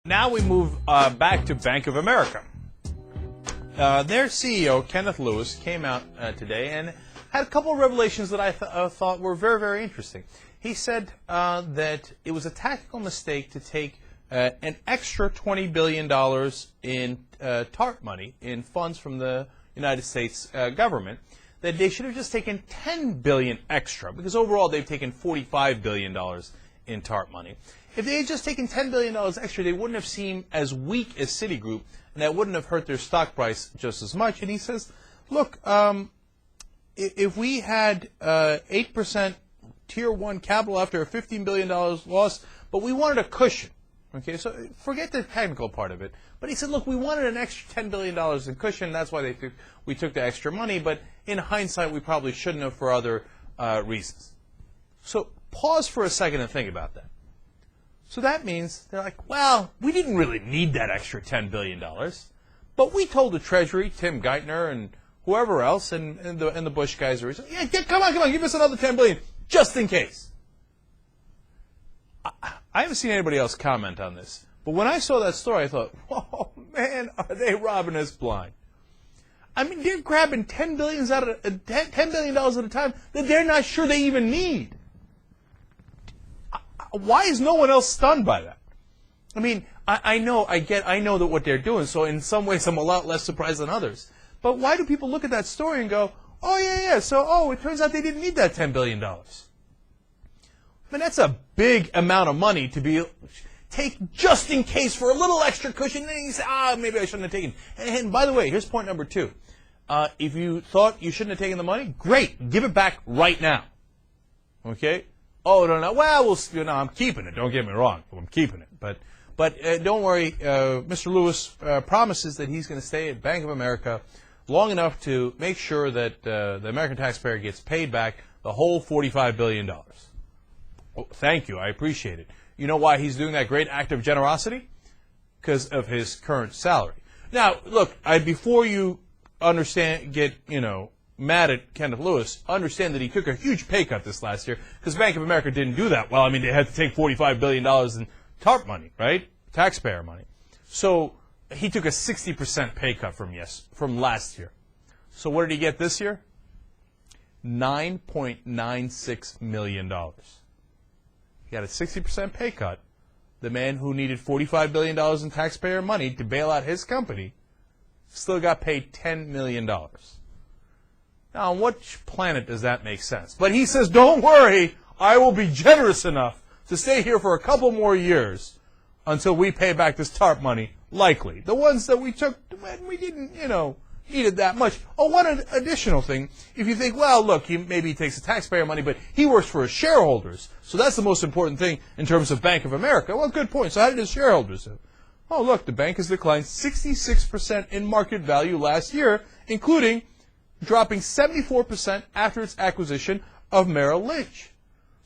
Now we move back to Bank of America. Their CEO, Kenneth Lewis, came out today and had a couple of revelations that I thought were very, very interesting. He said that it was a tactical mistake to take an extra $20 billion in TARP money, in funds from the United States government, that they should have just taken $10 billion extra, because overall they've taken $45 billion in TARP money. If they had just taken $10 billion extra, they wouldn't have seemed as weak as Citigroup, and that wouldn't have hurt their stock price just as much. And he says, look, if we had 8% Tier 1 capital after a $15 billion loss, but we wanted a cushion. Okay, so forget the technical part of it. But he said, look, we wanted an extra $10 billion in cushion. That's why we took the extra money. But in hindsight, we probably shouldn't have for other reasons. So pause for a second and think about that. So that means they're like, well, we didn't really need that extra $10 billion. But we told the Treasury, Tim Geithner and whoever else, and the Bush guys are saying, yeah, come on, give us another $10 billion, just in case. I haven't seen anybody else comment on this. But when I saw that story, I thought, oh, man, are they robbing us blind? I mean, they're grabbing $10 billion at a time that they're not sure they even need. Why is no one else stunned by that? I mean, I know that what they're doing, so in some ways I'm a lot less surprised than others. But why do people look at that story and go, oh, yeah, so, it turns out they didn't need that $10 billion. I mean, that's a big amount of money to take just in case for a little extra cushion, and then you say, maybe I shouldn't have taken. And by the way, here's point number 2. If you thought you shouldn't have taken the money, great, give it back right now. Okay? Oh, no, well, I'm keeping it. Don't get me wrong. I'm keeping it. But don't worry. Mr. Lewis promises that he's going to stay at Bank of America long enough to make sure that the American taxpayer gets paid back the whole $45 billion. Oh, thank you. I appreciate it. You know why he's doing that great act of generosity? Because of his current salary. Now, look, before you get mad at Kenneth Lewis, understand that he took a huge pay cut this last year because Bank of America didn't do that well. I mean, they had to take $45 billion in TARP money, right? Taxpayer money. So he took a 60% pay cut from last year. So what did he get this year? $9.96 million. He got a 60% pay cut. The man who needed $45 billion in taxpayer money to bail out his company still got paid $10 million. Now, on which planet does that make sense? But he says, don't worry, I will be generous enough to stay here for a couple more years until we pay back this TARP money, likely. The ones that we took when we didn't, need it that much. Oh, one additional thing. If you think, well, look, maybe he takes the taxpayer money, but he works for his shareholders. So that's the most important thing in terms of Bank of America. Well, good point. So how did his shareholders do? Oh, look, the bank has declined 66% in market value last year, including dropping 74% after its acquisition of Merrill Lynch.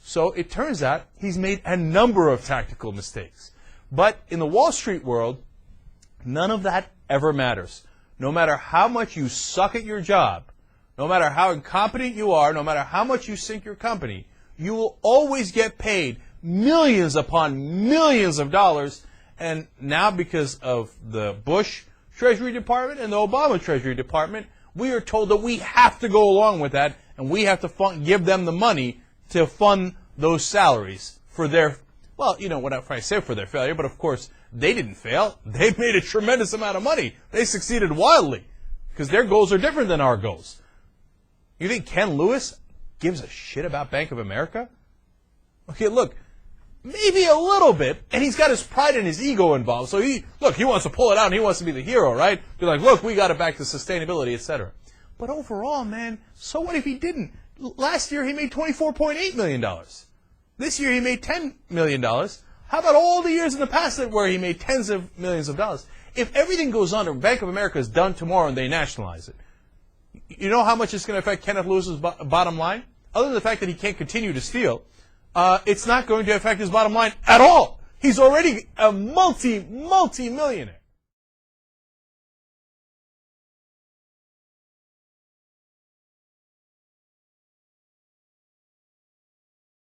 So it turns out he's made a number of tactical mistakes. But in the Wall Street world, none of that ever matters. No matter how much you suck at your job, no matter how incompetent you are, no matter how much you sink your company, you will always get paid millions upon millions of dollars. And now because of the Bush Treasury Department and the Obama Treasury Department, we are told that we have to go along with that, and we have to give them the money to fund those salaries for their, well, what I say for their failure, but of course they didn't fail. They made a tremendous amount of money. They succeeded wildly because their goals are different than our goals. You think Ken Lewis gives a shit about Bank of America? Okay, look, maybe a little bit, and he's got his pride and his ego involved. So he wants to pull it out, and he wants to be the hero, right? Be like, look, we got it back to sustainability, etc. But overall, man, so what if he didn't? Last year he made $24.8 million. This year he made $10 million. How about all the years in the past where he made tens of millions of dollars? If everything goes under, Bank of America is done tomorrow and they nationalize it, you know how much it's going to affect Kenneth Lewis's bottom line? Other than the fact that he can't continue to steal, it's not going to affect his bottom line at all. He's already a multi-millionaire.